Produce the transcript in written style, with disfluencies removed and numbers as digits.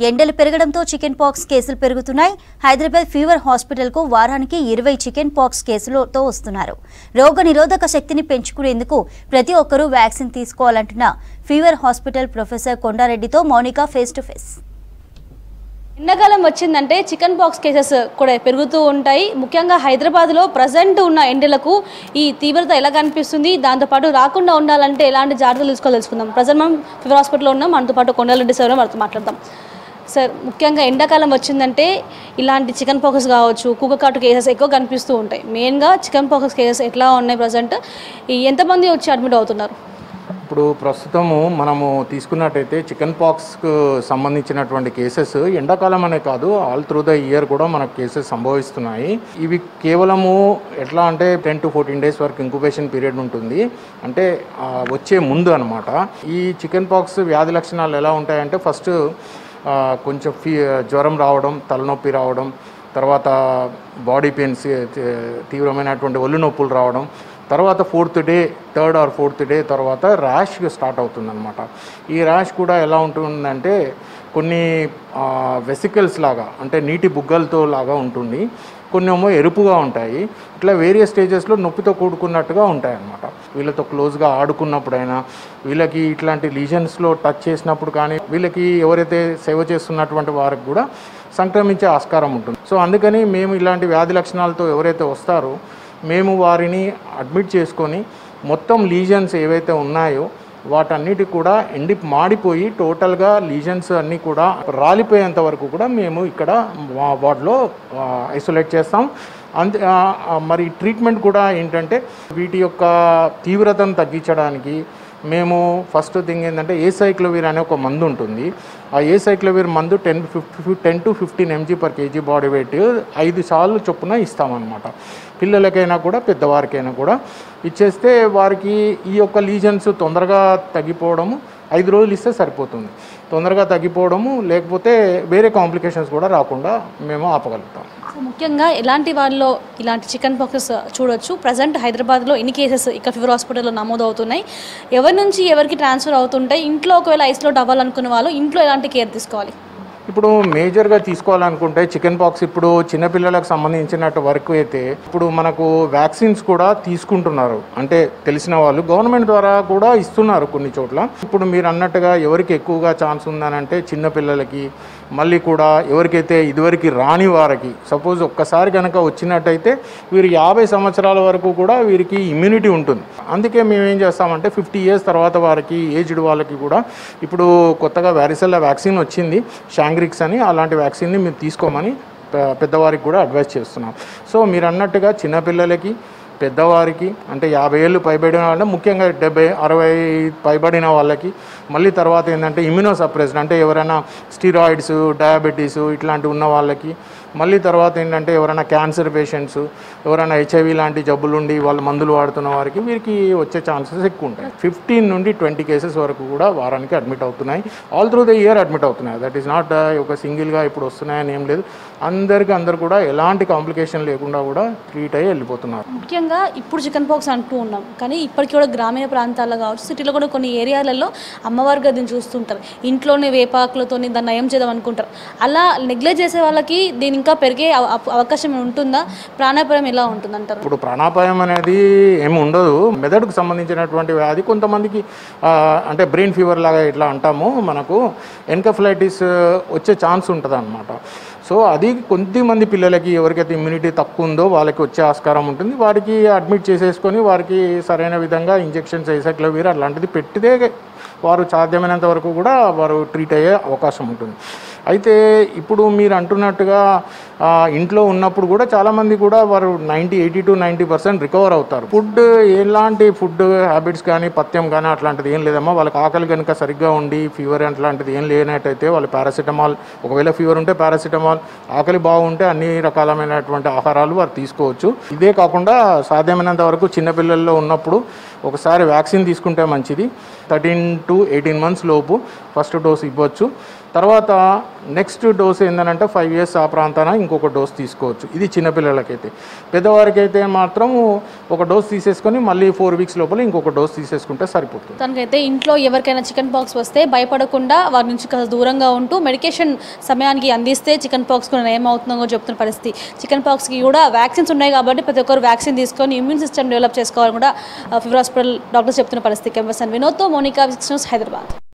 ఎండలు పెరగడంతో chicken pox కేసులు పెరుగుతున్నాయి. హైదరాబాద్ ఫీవర్ హాస్పిటల్కు వారానికి 20 చికెన్ పాక్స్ కేసులతో వస్తున్నారు. రోగ నిరోధక శక్తిని పెంచుకునేందుకు ప్రతి ఒక్కరూ వ్యాక్సిన్ తీసుకోవాలంటున్న ఫీవర్ హాస్పిటల్ ప్రొఫెసర్ కొండారెడ్డితో మౌనిక ఫేస్ టు ఫేస్. ఎండాకాలం వచ్చిందంటే చికెన్ పాక్స్ కేసెస్ కూడా పెరుగుతూ ఉంటాయి. ముఖ్యంగా హైదరాబాద్లో ప్రజెంట్ ఉన్న ఎండలకు ఈ తీవ్రత ఎలా కనిపిస్తుంది, దాంతోపాటు రాకుండా ఉండాలంటే ఎలాంటి జాగ్రత్తలు తెలుసుకుందాం. ప్రజెంట్ మనం ఫీవర్ హాస్పిటల్లో ఉన్నాం, మనతో పాటు కొండారెడ్డి సార్ మనతో మాట్లాడదాం. సార్, ముఖ్యంగా ఎండాకాలం వచ్చిందంటే ఇలాంటి చికెన్ పాక్స్ కావచ్చు, కుక్కకాటు కేసెస్ ఎక్కువ కనిపిస్తూ ఉంటాయి. మెయిన్గా చికెన్ పాక్స్ కేసెస్ ఎట్లా ఉన్నాయి ప్రజెంట్, ఎంతమంది వచ్చి అడ్మిట్ అవుతున్నారు? ఇప్పుడు ప్రస్తుతము మనము తీసుకున్నట్టయితే చికెన్ పాక్స్కు సంబంధించినటువంటి కేసెస్ ఎండాకాలం అనే కాదు, ఆల్ త్రూ ద ఇయర్ కూడా మనకు కేసెస్ సంభవిస్తున్నాయి. ఇవి కేవలము ఎట్లా అంటే 10 to 14 డేస్ వరకు ఇంక్యుబేషన్ పీరియడ్ ఉంటుంది, అంటే వచ్చే ముందు అనమాట. ఈ చికెన్ పాక్స్ వ్యాధి లక్షణాలు ఎలా ఉంటాయంటే ఫస్ట్ కొంచెం జ్వరం రావడం, తలనొప్పి రావడం, తర్వాత బాడీ పెయిన్స్, తీవ్రమైనటువంటి ఒళ్ళు నొప్పులు రావడం, తర్వాత 4th day 3rd or 4th day తర్వాత ర్యాష్ స్టార్ట్ అవుతుందన్నమాట. ఈ ర్యాష్ కూడా ఎలా ఉంటుందంటే కొన్ని వెసికల్స్ లాగా, అంటే నీటి బుగ్గలతో లాగా ఉంటుంది, కొన్ని ఏమో ఎరుపుగా ఉంటాయి. ఇట్లా వేరియస్ స్టేజెస్లో నొప్పితో కూడుకున్నట్టుగా ఉంటాయి అన్నమాట. వీళ్ళతో క్లోజ్గా ఆడుకున్నప్పుడైనా, వీళ్ళకి ఇట్లాంటి లీజన్స్లో టచ్ చేసినప్పుడు కానీ, వీళ్ళకి ఎవరైతే సేవ చేస్తున్నటువంటి వారికి కూడా సంక్రమించే ఆస్కారం ఉంటుంది. సో అందుకని మేము ఇలాంటి వ్యాధి లక్షణాలతో ఎవరైతే వస్తారో మేము వారిని అడ్మిట్ చేసుకొని మొత్తం లీజన్స్ ఏవైతే ఉన్నాయో వాటన్నిటి కూడా మాడిపోయి టోటల్గా లీజన్స్ అన్నీ కూడా రాలిపోయేంత వరకు కూడా మేము ఇక్కడ వార్డులో ఐసోలేట్ చేస్తాం. మరి ట్రీట్మెంట్ కూడా ఏంటంటే వీటి యొక్క తీవ్రతను తగ్గించడానికి మేము ఫస్ట్ థింగ్ ఏంటంటే ఏసైక్లోవిర్ అనే ఒక మందు ఉంటుంది. ఆ ఏసైక్లోవిర్ మందు 10 to 15 mg/kg బాడీ వెయిట్ 5 సార్లు చొప్పున ఇస్తామన్నమాట. పిల్లలకైనా కూడా పెద్దవారికైనా కూడా ఇచ్చేస్తే వారికి ఈ యొక్క లీజన్స్ తొందరగా తగ్గిపోవడము, 5 రోజులు ఇస్తే సరిపోతుంది. తొందరగా తగ్గిపోవడము, లేకపోతే వేరే కాంప్లికేషన్స్ కూడా రాకుండా మేము ఆపగలుగుతాం. ముఖ్యంగా ఎలాంటి వాళ్ళలో ఇలాంటి చికెన్ పాక్స్ చూడొచ్చు? ప్రజెంట్ హైదరాబాద్లో ఎన్ని కేసెస్ ఇక్కడ ఫీవర్ హాస్పిటల్లో నమోదు అవుతున్నాయి? ఎవరి నుంచి ఎవరికి ట్రాన్స్ఫర్ అవుతుంటాయి? ఇంట్లో ఒకవేళ ఐసోలేట్ అవ్వాలనుకున్న వాళ్ళు ఇంట్లో ఎలాంటి కేర్ తీసుకోవాలి? ఇప్పుడు మేజర్గా తీసుకోవాలనుకుంటే చికెన్ పాక్స్ ఇప్పుడు చిన్నపిల్లలకు సంబంధించినట్టు వరకు అయితే ఇప్పుడు మనకు వ్యాక్సిన్స్ కూడా తీసుకుంటున్నారు, అంటే తెలిసిన వాళ్ళు గవర్నమెంట్ ద్వారా కూడా ఇస్తున్నారు కొన్ని చోట్ల. ఇప్పుడు మీరు అన్నట్టుగా ఎవరికి ఎక్కువగా ఛాన్స్ ఉందనంటే చిన్నపిల్లలకి, మళ్ళీ కూడా ఎవరికైతే ఇదివరకు రాని వారికి, సపోజ్ ఒక్కసారి కనుక వచ్చినట్టయితే వీరు 50 సంవత్సరాల వరకు కూడా వీరికి ఇమ్యూనిటీ ఉంటుంది. అందుకే మేము ఏం చేస్తామంటే 50 years తర్వాత వారికి, ఏజ్డ్ వాళ్ళకి కూడా ఇప్పుడు కొత్తగా వ్యారిసెల్లా వ్యాక్సిన్ వచ్చింది, షాంగ్రిక్స్ అని, అలాంటి వ్యాక్సిన్ని మీరు తీసుకోమని పెద్దవారికి కూడా అడ్వైస్ చేస్తున్నాం. సో మీరు అన్నట్టుగా చిన్నపిల్లలకి, పెద్దవారికి, అంటే 50 ఏళ్ళు పైబడిన వాళ్ళ, ముఖ్యంగా 70, 60 పైబడిన వాళ్ళకి, మళ్ళీ తర్వాత ఏంటంటే ఇమ్యూనోసప్రెస్డ్, అంటే ఎవరైనా స్టీరాయిడ్స్, డయాబెటీస్ ఇట్లాంటివి ఉన్న వాళ్ళకి, మళ్ళీ తర్వాత ఏంటంటే ఎవరైనా క్యాన్సర్ పేషెంట్స్, ఎవరైనా HIV లాంటి జబ్బులు ఉండి వాళ్ళు మందులు వాడుతున్న వారికి వీరికి వచ్చే ఛాన్సెస్ ఎక్కువ ఉంటాయి. 15 నుండి 20 కేసెస్ వరకు కూడా వారానికి అడ్మిట్ అవుతున్నాయి. All through the year admit అవుతున్నాయి. దట్ ఈస్ నాట్ ఒక సింగిల్గా ఇప్పుడు వస్తున్నాయని ఏం లేదు. అందరూ కూడా ఎలాంటి కాంప్లికేషన్ లేకుండా కూడా ట్రీట్ అయ్యి వెళ్ళిపోతున్నారు. ముఖ్యంగా ఇప్పుడు చికెన్ పాక్స్ అంటూ ఉన్నాం, కానీ ఇప్పటికీ కూడా గ్రామీణ ప్రాంతాల్లో కావచ్చు, సిటీలో కూడా కొన్ని ఏరియాలలో అమ్మవారి గదిని చూస్తుంటారు, ఇంట్లోనే వేపాకులతో దాన్ని నయం చేద్దాం అనుకుంటారు. అలా నెగ్లెక్ట్ చేసే వాళ్ళకి దీని ఇంకా పెరిగే అవకాశం ఉంటుందా? ప్రాణాపాయం ఎలా ఉంటుందంటారు? ఇప్పుడు ప్రాణాపాయం అనేది ఏమి ఉండదు. మెదడుకు సంబంధించినటువంటి వ్యాధి కొంతమందికి అంటే బ్రెయిన్ ఫీవర్ లాగా ఇట్లా అంటాము, మనకు ఎన్కెఫలైటిస్ వచ్చే ఛాన్స్ ఉంటుంది అన్నమాట. సో అది కొద్దిమంది పిల్లలకి ఎవరికైతే ఇమ్యూనిటీ తక్కువ ఉందో వాళ్ళకి వచ్చే ఆస్కారం ఉంటుంది. వారికి అడ్మిట్ చేసేసుకొని వారికి సరైన విధంగా ఇంజెక్షన్స్, ఏసైక్లోవిర్ అలాంటిది పెట్టితే వారు సాధ్యమైనంత వరకు కూడా వారు ట్రీట్ అయ్యే అవకాశం ఉంటుంది. అయితే ఇప్పుడు మీరు అంటున్నట్టుగా ఇంట్లో ఉన్నప్పుడు కూడా చాలామంది కూడా వారు 80 to 90% రికవర్ అవుతారు. ఫుడ్ ఎలాంటి ఫుడ్ హ్యాబిట్స్ కానీ, పథ్యం కానీ అట్లాంటిది ఏం లేదమ్మా. వాళ్ళకి ఆకలి కనుక సరిగ్గా ఉండి ఫీవర్ అట్లాంటిది ఏం లేనట్టయితే వాళ్ళు పారాసిటమాల్, ఒకవేళ ఫీవర్ ఉంటే పారాసిటమాల్, ఆకలి బాగుంటే అన్ని రకాలమైనటువంటి ఆహారాలు వారు తీసుకోవచ్చు. ఇదే కాకుండా సాధ్యమైనంత వరకు చిన్నపిల్లల్లో ఉన్నప్పుడు ఒకసారి వ్యాక్సిన్ తీసుకుంటే మంచిది. 13 to 18 months లోపు ఫస్ట్ డోస్ ఇవ్వచ్చు. తర్వాత నెక్స్ట్ డోస్ ఏంటంటే 5 years ఆ ప్రాంతాన ఇంకొక డోస్ తీసుకోవచ్చు. ఇది చిన్నపిల్లలకైతే. పెద్దవారికి అయితే మాత్రం ఒక డోస్ తీసేసుకొని మళ్ళీ 4 weeks లోపల ఇంకొక డోస్ తీసేసుకుంటే సరిపోతుంది. తనకైతే ఇంట్లో ఎవరికైనా చికెన్ పాక్స్ వస్తే భయపడకుండా వారి నుంచి కాస్త దూరంగా ఉంటూ మెడికేషన్ సమయానికి అందిస్తే చికెన్ పాక్స్ కూడా ఏమవుతుందో చెప్తున్న పరిస్థితి. చికెన్ పాక్స్కి కూడా వ్యాక్సిన్స్ ఉన్నాయి కాబట్టి ప్రతి ఒక్కరు వ్యాక్సిన్ తీసుకొని ఇమ్యూన్ సిస్టమ్ డెవలప్ చేసుకోవాలని కూడా ఫీవర్ హాస్పిటల్ డాక్టర్స్ చెప్తున్న పరిస్థితి. కెంపర్సన్ వినోద్తో మోనికా, 6 News, హైదరాబాద్.